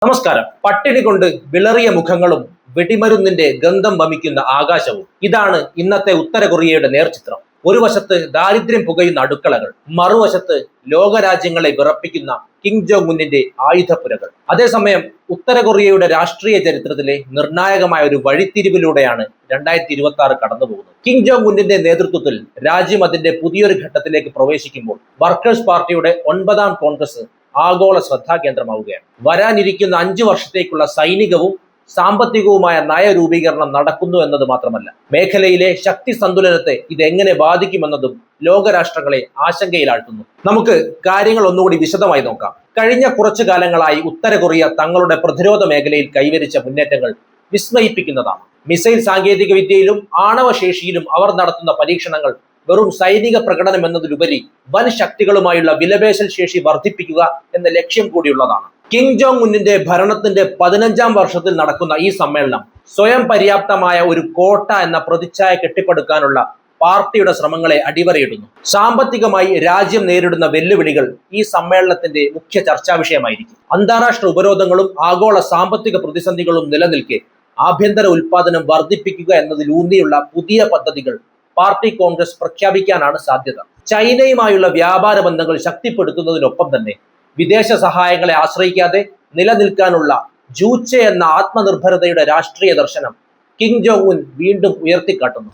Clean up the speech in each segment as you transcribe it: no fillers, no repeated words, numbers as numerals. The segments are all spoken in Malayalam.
നമസ്കാരം. പട്ടിണി കൊണ്ട് വിളറിയ മുഖങ്ങളും വെടിമരുന്നിന്റെ ഗന്ധം വമിക്കുന്ന ആകാശവും ഇതാണ് ഇന്നത്തെ ഉത്തര കൊറിയയുടെ നേർചിത്രം. ഒരു വശത്ത് ദാരിദ്ര്യം പുകയുന്ന അടുക്കളകൾ, മറുവശത്ത് ലോകരാജ്യങ്ങളെ വിറപ്പിക്കുന്ന കിം ജോങ് ഉന്നിന്റെ ആയുധപ്പുരകൾ. അതേസമയം ഉത്തര കൊറിയയുടെ രാഷ്ട്രീയ ചരിത്രത്തിലെ നിർണായകമായ ഒരു വഴിത്തിരിവിലൂടെയാണ് 2026 കടന്നുപോകുന്നത്. കിം ജോങ് ഉന്നിന്റെ നേതൃത്വത്തിൽ രാജ്യം അതിന്റെ പുതിയൊരു ഘട്ടത്തിലേക്ക് പ്രവേശിക്കുമ്പോൾ വർക്കേഴ്സ് പാർട്ടിയുടെ 9ാം കോൺഗ്രസ് ആഗോള ശ്രദ്ധാകേന്ദ്രമാവുകയാണ്. വരാനിരിക്കുന്ന 5 വർഷത്തേക്കുള്ള സൈനികവും സാമ്പത്തികവുമായ നയരൂപീകരണം നടക്കുന്നു എന്നത് മാത്രമല്ല, മേഖലയിലെ ശക്തി സന്തുലനത്തെ ഇത് എങ്ങനെ ബാധിക്കുമെന്നതും ലോകരാഷ്ട്രങ്ങളെ ആശങ്കയിലാഴ്ത്തുന്നു. നമുക്ക് കാര്യങ്ങൾ ഒന്നുകൂടി വിശദമായി നോക്കാം. കഴിഞ്ഞ കുറച്ചു കാലങ്ങളായി ഉത്തര കൊറിയ തങ്ങളുടെ പ്രതിരോധ മേഖലയിൽ കൈവരിച്ച മുന്നേറ്റങ്ങൾ വിസ്മയിപ്പിക്കുന്നതാണ്. മിസൈൽ സാങ്കേതിക വിദ്യയിലും ആണവശേഷിയിലും അവർ നടത്തുന്ന പരീക്ഷണങ്ങൾ വെറും സൈനിക പ്രകടനം എന്നതിലുപരി വൻ ശക്തികളുമായുള്ള വിലപേശൽ ശേഷി വർദ്ധിപ്പിക്കുക എന്ന ലക്ഷ്യം കൂടിയുള്ളതാണ്. കിം ജോങ് ഉന്നിന്റെ ഭരണത്തിന്റെ 15ാം വർഷത്തിൽ നടക്കുന്ന ഈ സമ്മേളനം സ്വയം പര്യാപ്തമായ ഒരു കോട്ട എന്ന പ്രതിച്ഛായ കെട്ടിപ്പടുക്കാനുള്ള പാർട്ടിയുടെ ശ്രമങ്ങളെ അടിവരയിടുന്നു. സാമ്പത്തികമായി രാജ്യം നേരിടുന്ന വെല്ലുവിളികൾ ഈ സമ്മേളനത്തിന്റെ മുഖ്യ ചർച്ചാ വിഷയമായിരിക്കും. അന്താരാഷ്ട്ര ഉപരോധങ്ങളും ആഗോള സാമ്പത്തിക പ്രതിസന്ധികളും നിലനിൽക്കെ ആഭ്യന്തര ഉൽപാദനം വർദ്ധിപ്പിക്കുക എന്നതിലൂന്നിയുള്ള പുതിയ പദ്ധതികൾ പാർട്ടി കോൺഗ്രസ് പ്രഖ്യാപിക്കാനാണ് സാധ്യത. ചൈനയുമായുള്ള വ്യാപാര ബന്ധങ്ങൾ ശക്തിപ്പെടുത്തുന്നതിനൊപ്പം തന്നെ വിദേശ സഹായങ്ങളെ ആശ്രയിക്കാതെ നിലനിൽക്കാനുള്ള ജൂച്ചെ എന്ന ആത്മനിർഭരതയുടെ രാഷ്ട്രീയ ദർശനം കിം ജോങ് ഉൻ വീണ്ടും ഉയർത്തിക്കാട്ടുന്നു.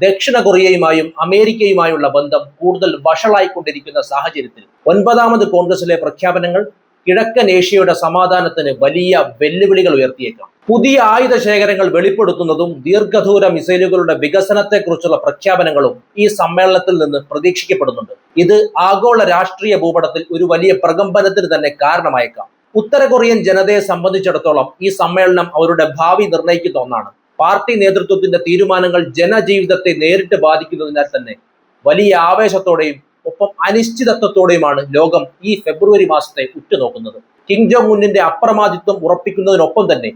ദക്ഷിണ കൊറിയയുമായും അമേരിക്കയുമായുള്ള ബന്ധം കൂടുതൽ വഷളായിക്കൊണ്ടിരിക്കുന്ന സാഹചര്യത്തിൽ 9ാമത് കോൺഗ്രസിലെ പ്രഖ്യാപനങ്ങൾ കിഴക്കൻ ഏഷ്യയുടെ സമാധാനത്തിന് വലിയ വെല്ലുവിളികൾ ഉയർത്തിയേക്കാം. പുതിയ ആയുധ ശേഖരങ്ങൾ വെളിപ്പെടുത്തുന്നതും ദീർഘദൂര മിസൈലുകളുടെ വികസനത്തെക്കുറിച്ചുള്ള പ്രഖ്യാപനങ്ങളും ഈ സമ്മേളനത്തിൽ നിന്ന് പ്രതീക്ഷിക്കപ്പെടുന്നുണ്ട്. ഇത് ആഗോള രാഷ്ട്രീയ ഭൂപടത്തിൽ ഒരു വലിയ പ്രകമ്പനത്തിന് തന്നെ കാരണമായേക്കാം. ഉത്തര കൊറിയൻ ജനതയെ സംബന്ധിച്ചിടത്തോളം ഈ സമ്മേളനം അവരുടെ ഭാവി നിർണ്ണയിക്കുന്ന ഒന്നാണ്. പാർട്ടി നേതൃത്വത്തിന്റെ തീരുമാനങ്ങൾ ജനജീവിതത്തെ നേരിട്ട് ബാധിക്കുന്നതിനാൽ തന്നെ വലിയ ആവേശത്തോടെയും ഒപ്പം അനിശ്ചിതത്വത്തോടെയുമാണ് ലോകം ഈ ഫെബ്രുവരി മാസത്തെ ഉറ്റുനോക്കുന്നത്. കിം ജോങ് ഉന്നിന്റെ അപ്രമാദിത്വം ഉറപ്പിക്കുന്നതിനൊപ്പം തന്നെ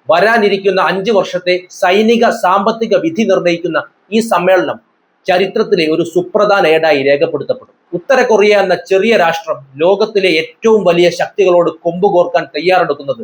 വരാനിരിക്കുന്ന 5 വർഷത്തെ സൈനിക സാമ്പത്തിക വിധി നിർണ്ണയിക്കുന്ന ഈ സമ്മേളനം ചരിത്രത്തിലെ ഒരു സുപ്രധാന ഏടായി രേഖപ്പെടുത്തപ്പെടും. ഉത്തര കൊറിയ എന്ന ചെറിയ രാഷ്ട്രം ലോകത്തിലെ ഏറ്റവും വലിയ ശക്തികളോട് കൊമ്പുകോർക്കാൻ തയ്യാറെടുക്കുന്നത്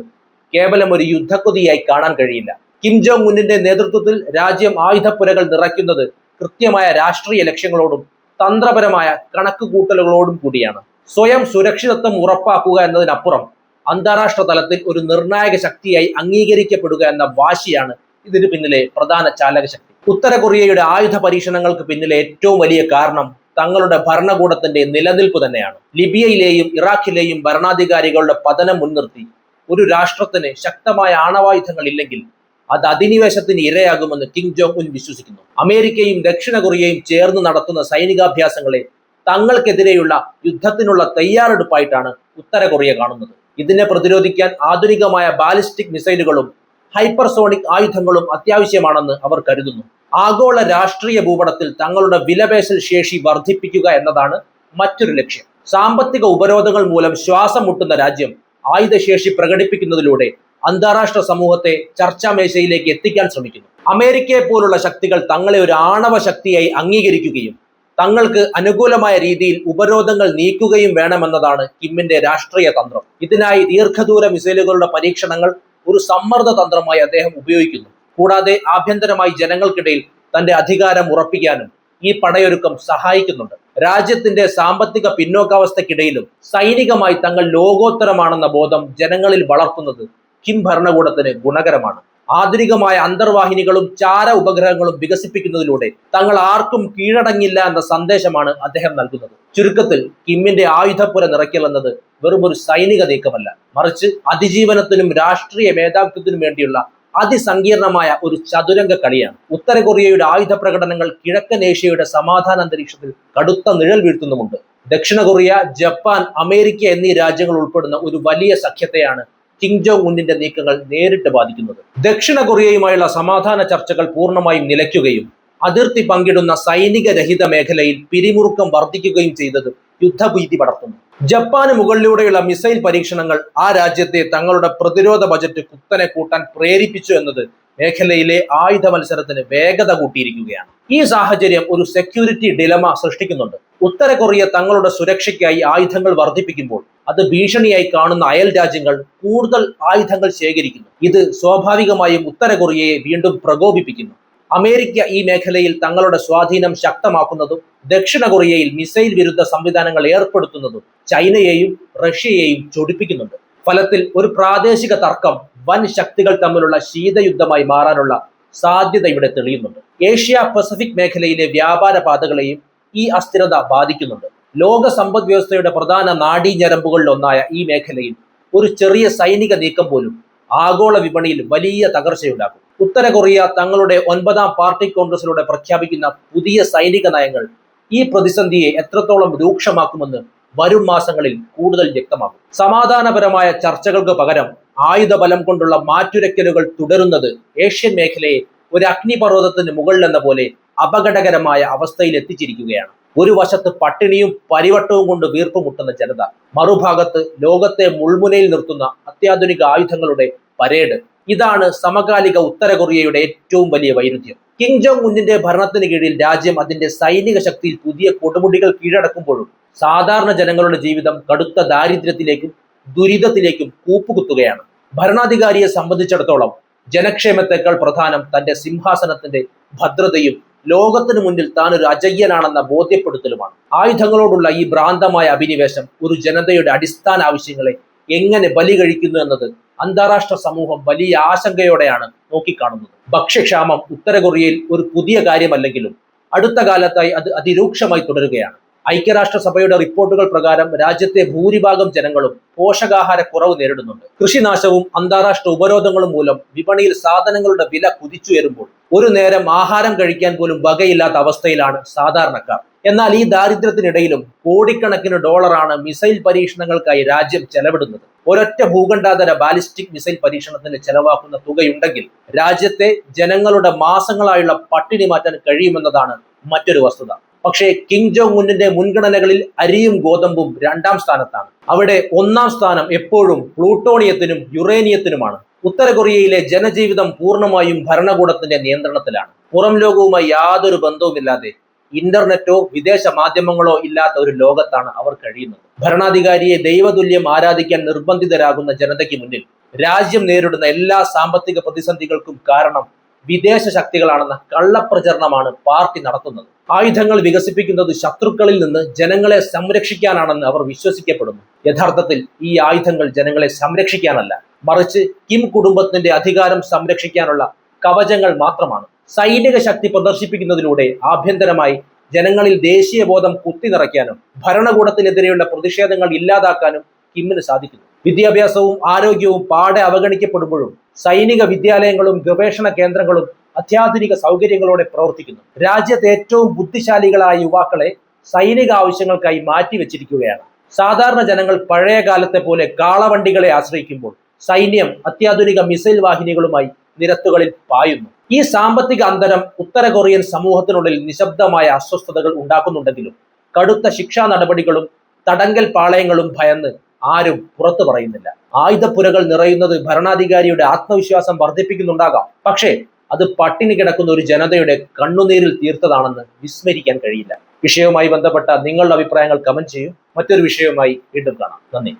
കേവലം ഒരു യുദ്ധക്കൊതിയായി കാണാൻ കഴിയില്ല. കിം ജോങ് ഉന്നിന്റെ നേതൃത്വത്തിൽ രാജ്യം ആയുധപ്പുരകൾ നിറയ്ക്കുന്നത് കൃത്യമായ രാഷ്ട്രീയ ലക്ഷ്യങ്ങളോടും തന്ത്രപരമായ കണക്കുകൂട്ടലുകളോടും കൂടിയാണ്. സ്വയം സുരക്ഷിതത്വം ഉറപ്പാക്കുക എന്നതിനപ്പുറം അന്താരാഷ്ട്ര തലത്തിൽ ഒരു നിർണായക ശക്തിയായി അംഗീകരിക്കപ്പെടുക എന്ന വാശിയാണ് ഇതിന് പിന്നിലെ പ്രധാന ചാലകശക്തി. ഉത്തര കൊറിയയുടെ ആയുധ പരീക്ഷണങ്ങൾക്ക് പിന്നിലെ ഏറ്റവും വലിയ കാരണം തങ്ങളുടെ ഭരണകൂടത്തിന്റെ നിലനിൽപ്പ് തന്നെയാണ്. ലിബിയയിലെയും ഇറാഖിലെയും ഭരണാധികാരികളുടെ പതനം മുൻനിർത്തി ഒരു രാഷ്ട്രത്തിന് ശക്തമായ ആണവായുധങ്ങൾ ഇല്ലെങ്കിൽ അത് അധിനിവേശത്തിന് ഇരയാകുമെന്ന് കിം ജോങ് ഉൻ വിശ്വസിക്കുന്നു. അമേരിക്കയും ദക്ഷിണ കൊറിയയും ചേർന്ന് നടത്തുന്ന സൈനികാഭ്യാസങ്ങളെ തങ്ങൾക്കെതിരെയുള്ള യുദ്ധത്തിനുള്ള തയ്യാറെടുപ്പായിട്ടാണ് ഉത്തര കൊറിയ കാണുന്നത്. ഇതിനെ പ്രതിരോധിക്കാൻ ആധുനികമായ ബാലിസ്റ്റിക് മിസൈലുകളും ഹൈപ്പർസോണിക് ആയുധങ്ങളും അത്യാവശ്യമാണെന്ന് അവർ കരുതുന്നു. ആഗോള രാഷ്ട്രീയ ഭൂപടത്തിൽ തങ്ങളുടെ വിലപേശൽ ശേഷി വർദ്ധിപ്പിക്കുക എന്നതാണ് മറ്റൊരു ലക്ഷ്യം. സാമ്പത്തിക ഉപരോധങ്ങൾ മൂലം ശ്വാസം മുട്ടുന്ന രാജ്യം ആയുധശേഷി പ്രകടിപ്പിക്കുന്നതിലൂടെ അന്താരാഷ്ട്ര സമൂഹത്തെ ചർച്ചാമേശയിലേക്ക് എത്തിക്കാൻ ശ്രമിക്കുന്നു. അമേരിക്കയെ പോലുള്ള ശക്തികൾ തങ്ങളെ ഒരു ആണവ ശക്തിയായി അംഗീകരിക്കുകയും തങ്ങൾക്ക് അനുകൂലമായ രീതിയിൽ ഉപരോധങ്ങൾ നീക്കുകയും വേണമെന്നതാണ് കിമ്മിന്റെ രാഷ്ട്രീയ തന്ത്രം. ഇതിനായി ദീർഘദൂര മിസൈലുകളുടെ പരീക്ഷണങ്ങൾ ഒരു സമ്മർദ്ദ തന്ത്രമായി അദ്ദേഹം ഉപയോഗിക്കുന്നു. കൂടാതെ ആഭ്യന്തരമായി ജനങ്ങൾക്കിടയിൽ തന്റെ അധികാരം ഉറപ്പിക്കാനും ഈ പടയൊരുക്കം സഹായിക്കുന്നുണ്ട്. രാജ്യത്തിന്റെ സാമ്പത്തിക പിന്നോക്കാവസ്ഥക്കിടയിലും സൈനികമായി തങ്ങൾ ലോകോത്തരമാണെന്ന ബോധം ജനങ്ങളിൽ വളർത്തുന്നത് കിം ഭരണകൂടത്തിന് ഗുണകരമാണ്. ആധുനികമായ അന്തർവാഹിനികളും ചാര ഉപഗ്രഹങ്ങളും വികസിപ്പിക്കുന്നതിലൂടെ തങ്ങൾ ആർക്കും കീഴടങ്ങില്ല എന്ന സന്ദേശമാണ് അദ്ദേഹം നൽകുന്നത്. ചുരുക്കത്തിൽ കിമ്മിന്റെ ആയുധപ്പുര നിറയ്ക്കൽ എന്നത് വെറും ഒരു സൈനിക നീക്കമല്ല, മറിച്ച് അതിജീവനത്തിനും രാഷ്ട്രീയ മേധാവിത്വത്തിനും വേണ്ടിയുള്ള അതിസങ്കീർണമായ ഒരു ചതുരംഗ കളിയാണ്. ഉത്തര കൊറിയയുടെ ആയുധ പ്രകടനങ്ങൾ കിഴക്കൻ ഏഷ്യയുടെ സമാധാന അന്തരീക്ഷത്തിൽ കടുത്ത നിഴൽ വീഴ്ത്തുന്നുമുണ്ട്. ദക്ഷിണ കൊറിയ, ജപ്പാൻ, അമേരിക്ക എന്നീ രാജ്യങ്ങൾ ഉൾപ്പെടുന്ന ഒരു വലിയ സഖ്യത്തെയാണ് കിം ജോങ് ഉന്നിന്റെ നീക്കങ്ങൾ നേരിട്ട് ബാധിക്കുന്നത്. ദക്ഷിണ കൊറിയയുമായുള്ള സമാധാന ചർച്ചകൾ പൂർണ്ണമായും നിലയ്ക്കുകയും അതിർത്തി പങ്കിടുന്ന സൈനിക രഹിത മേഖലയിൽ പിരിമുറുക്കം വർദ്ധിക്കുകയും ചെയ്തത് യുദ്ധഭീതി പടർത്തുന്നു. ജപ്പാന് മുകളിലൂടെയുള്ള മിസൈൽ പരീക്ഷണങ്ങൾ ആ രാജ്യത്തെ തങ്ങളുടെ പ്രതിരോധ ബജറ്റ് കുത്തനെ കൂട്ടാൻ പ്രേരിപ്പിച്ചു എന്നത് മേഖലയിലെ ആയുധ മത്സരത്തിന് വേഗത കൂട്ടിയിരിക്കുകയാണ്. ഈ സാഹചര്യം ഒരു സെക്യൂരിറ്റി ഡിലമ സൃഷ്ടിക്കുന്നുണ്ട്. ഉത്തര കൊറിയ തങ്ങളുടെ സുരക്ഷയ്ക്കായി ആയുധങ്ങൾ വർദ്ധിപ്പിക്കുമ്പോൾ അത് ഭീഷണിയായി കാണുന്ന അയൽ രാജ്യങ്ങൾ കൂടുതൽ ആയുധങ്ങൾ ശേഖരിക്കുന്നു. ഇത് സ്വാഭാവികമായും ഉത്തര കൊറിയയെ വീണ്ടും പ്രകോപിപ്പിക്കുന്നു. അമേരിക്ക ഈ മേഖലയിൽ തങ്ങളുടെ സ്വാധീനം ശക്തമാക്കുന്നതും ദക്ഷിണ കൊറിയയിൽ മിസൈൽ വിരുദ്ധ സംവിധാനങ്ങൾ ഏർപ്പെടുത്തുന്നതും ചൈനയെയും റഷ്യയെയും ചൊടിപ്പിക്കുന്നുണ്ട്. ഫലത്തിൽ ഒരു പ്രാദേശിക തർക്കം വൻ ശക്തികൾ തമ്മിലുള്ള ശീതയുദ്ധമായി മാറാനുള്ള സാധ്യത ഇവിടെ തെളിയുന്നുണ്ട്. ഏഷ്യ പസഫിക് മേഖലയിലെ വ്യാപാര പാതകളെയും ഈ അസ്ഥിരത ബാധിക്കുന്നുണ്ട്. ലോക സമ്പദ് വ്യവസ്ഥയുടെ പ്രധാന നാഡീഞരമ്പുകളിൽ ഒന്നായ ഈ മേഖലയിൽ ഒരു ചെറിയ സൈനിക നീക്കം പോലും ആഗോള വിപണിയിൽ വലിയ തകർച്ചയുണ്ടാക്കും. ഉത്തര കൊറിയ തങ്ങളുടെ 9ാം പാർട്ടി കോൺഗ്രസിലൂടെ പ്രഖ്യാപിക്കുന്ന പുതിയ സൈനിക നയങ്ങൾ ഈ പ്രതിസന്ധിയെ എത്രത്തോളം രൂക്ഷമാക്കുമെന്ന് വരും മാസങ്ങളിൽ കൂടുതൽ വ്യക്തമാകും. സമാധാനപരമായ ചർച്ചകൾക്ക് പകരം ആയുധബലം കൊണ്ടുള്ള മാറ്റുരയ്ക്കലുകൾ തുടരുന്നത് ഏഷ്യൻ മേഖലയെ ഒരു അഗ്നിപർവ്വതത്തിന് മുകളിലെന്ന പോലെ അപകടകരമായ അവസ്ഥയിൽ എത്തിച്ചിരിക്കുകയാണ്. ഒരു വശത്ത് പട്ടിണിയും പരിവട്ടവും കൊണ്ട് വീർപ്പുമുട്ടുന്ന ജനത, മറുഭാഗത്ത് ലോകത്തെ മുൾമുനയിൽ നിർത്തുന്ന അത്യാധുനിക ആയുധങ്ങളുടെ പരേഡ്. ഇതാണ് സമകാലിക ഉത്തര കൊറിയയുടെ ഏറ്റവും വലിയ വൈരുദ്ധ്യം. കിം ജോങ് ഉന്നിന്റെ ഭരണത്തിന് കീഴിൽ രാജ്യം അതിന്റെ സൈനിക ശക്തിയിൽ പുതിയ കൊടുമുടികൾ കീഴടക്കുമ്പോഴും സാധാരണ ജനങ്ങളുടെ ജീവിതം കടുത്ത ദാരിദ്ര്യത്തിലേക്കും ദുരിതത്തിലേക്കും കൂപ്പുകുത്തുകയാണ്. ഭരണാധികാരിയെ സംബന്ധിച്ചിടത്തോളം ജനക്ഷേമത്തെക്കാൾ പ്രധാനം തന്റെ സിംഹാസനത്തിന്റെ ഭദ്രതയും ലോകത്തിനു മുന്നിൽ താൻ ഒരു അജയ്യനാണെന്ന ബോധ്യപ്പെടുത്തലുമാണ്. ആയുധങ്ങളോടുള്ള ഈ ഭ്രാന്തമായ അഭിനിവേശം ഒരു ജനതയുടെ അടിസ്ഥാന ആവശ്യങ്ങളെ എങ്ങനെ ബലി കഴിക്കുന്നു എന്നത് അന്താരാഷ്ട്ര സമൂഹം വലിയ ആശങ്കയോടെയാണ് നോക്കിക്കാണുന്നത്. ഭക്ഷ്യക്ഷാമം ഉത്തര കൊറിയയിൽ ഒരു പുതിയ കാര്യമല്ലെങ്കിലും അടുത്ത കാലത്തായി അത് അതിരൂക്ഷമായി തുടരുകയാണ്. ഐക്യരാഷ്ട്രസഭയുടെ റിപ്പോർട്ടുകൾ പ്രകാരം രാജ്യത്തെ ഭൂരിഭാഗം ജനങ്ങളും പോഷകാഹാര കുറവ് നേരിടുന്നുണ്ട്. കൃഷിനാശവും അന്താരാഷ്ട്ര ഉപരോധങ്ങളും മൂലം വിപണിയിൽ സാധനങ്ങളുടെ വില കുതിച്ചുയരുമ്പോൾ ഒരു നേരം ആഹാരം കഴിക്കാൻ പോലും വകയില്ലാത്ത അവസ്ഥയിലാണ് സാധാരണക്കാർ. എന്നാൽ ഈ ദാരിദ്ര്യത്തിനിടയിലും കോടിക്കണക്കിന് ഡോളറാണ് മിസൈൽ പരീക്ഷണങ്ങൾക്കായി രാജ്യം ചെലവിടുന്നത്. ഒരൊറ്റ ഭൂഖണ്ഡാന്തര ബാലിസ്റ്റിക് മിസൈൽ പരീക്ഷണത്തിന് ചെലവാക്കുന്ന തുകയുണ്ടെങ്കിൽ രാജ്യത്തെ ജനങ്ങളുടെ മാസങ്ങളായുള്ള പട്ടിണി മാറ്റാൻ കഴിയുമെന്നതാണ് മറ്റൊരു വസ്തുത. പക്ഷേ കിം ജോങ് ഉന്നിന്റെ മുൻഗണനകളിൽ അരിയും ഗോതമ്പും 2ാം സ്ഥാനത്താണ്. അവിടെ 1ാം സ്ഥാനം എപ്പോഴും പ്ലൂട്ടോണിയത്തിനും യുറേനിയത്തിനുമാണ്. ഉത്തര കൊറിയയിലെ ജനജീവിതം പൂർണ്ണമായും ഭരണകൂടത്തിന്റെ നിയന്ത്രണത്തിലാണ്. പുറം ലോകവുമായി യാതൊരു ബന്ധവുമില്ലാതെ ഇന്റർനെറ്റോ വിദേശ മാധ്യമങ്ങളോ ഇല്ലാത്ത ഒരു ലോകത്താണ് അവർ കഴിയുന്നത്. ഭരണാധികാരിയെ ദൈവതുല്യം ആരാധിക്കാൻ നിർബന്ധിതരാകുന്ന ജനതയ്ക്ക് മുന്നിൽ രാജ്യം നേരിടുന്ന എല്ലാ സാമ്പത്തിക പ്രതിസന്ധികൾക്കും കാരണം വിദേശ ശക്തികളാണെന്ന കള്ളപ്രചരണമാണ് പാർട്ടി നടത്തുന്നത്. ആയുധങ്ങൾ വികസിപ്പിക്കുന്നത് ശത്രുക്കളിൽ നിന്ന് ജനങ്ങളെ സംരക്ഷിക്കാനാണെന്ന് അവർ വിശ്വസിക്കപ്പെടുന്നു. യഥാർത്ഥത്തിൽ ഈ ആയുധങ്ങൾ ജനങ്ങളെ സംരക്ഷിക്കാനല്ല, മറിച്ച് കിം കുടുംബത്തിന്റെ അധികാരം സംരക്ഷിക്കാനുള്ള കവചങ്ങൾ മാത്രമാണ്. സൈനിക ശക്തി പ്രദർശിപ്പിക്കുന്നതിലൂടെ ആഭ്യന്തരമായി ജനങ്ങളിൽ ദേശീയബോധം കുത്തി നിറയ്ക്കാനും ഭരണകൂടത്തിനെതിരെയുള്ള പ്രതിഷേധങ്ങൾ ഇല്ലാതാക്കാനും കിമ്മിന് സാധിക്കുന്നു. വിദ്യാഭ്യാസവും ആരോഗ്യവും പാടെ അവഗണിക്കപ്പെടുമ്പോഴും സൈനിക വിദ്യാലയങ്ങളും ഗവേഷണ കേന്ദ്രങ്ങളും അത്യാധുനിക സൗകര്യങ്ങളോടെ പ്രവർത്തിക്കുന്നു. രാജ്യത്തെ ഏറ്റവും ബുദ്ധിശാലികളായ യുവാക്കളെ സൈനിക ആവശ്യങ്ങൾക്കായി മാറ്റിവെച്ചിരിക്കുകയാണ്. സാധാരണ ജനങ്ങൾ പഴയ കാലത്തെ പോലെ കാളവണ്ടികളെ ആശ്രയിക്കുമ്പോൾ സൈന്യം അത്യാധുനിക മിസൈൽ വാഹിനികളുമായി നിരത്തുകളിൽ പായുന്നു. ഈ സാമ്പത്തിക അന്തരം ഉത്തര കൊറിയൻ സമൂഹത്തിനുള്ളിൽ നിശബ്ദമായ അസ്വസ്ഥതകൾ ഉണ്ടാക്കുന്നുണ്ടെങ്കിലും കടുത്ത ശിക്ഷാ നടപടികളും തടങ്കൽ പാളയങ്ങളും ഭയന്ന് ആരും പുറത്തു പറയുന്നില്ല. ആയുധപ്പുരകൾ നിറയുന്നത് ഭരണാധികാരിയുടെ ആത്മവിശ്വാസം വർദ്ധിപ്പിക്കുന്നുണ്ടാകാം, പക്ഷേ അത് പട്ടിണി കിടക്കുന്ന ഒരു ജനതയുടെ കണ്ണുനീരിൽ തീർത്തതാണെന്ന് വിസ്മരിക്കാൻ കഴിയില്ല. വിഷയവുമായി ബന്ധപ്പെട്ട നിങ്ങളുടെ അഭിപ്രായങ്ങൾ കമന്റ് ചെയ്യൂ. മറ്റൊരു വിഷയവുമായി വീണ്ടും കാണാം. നന്ദി.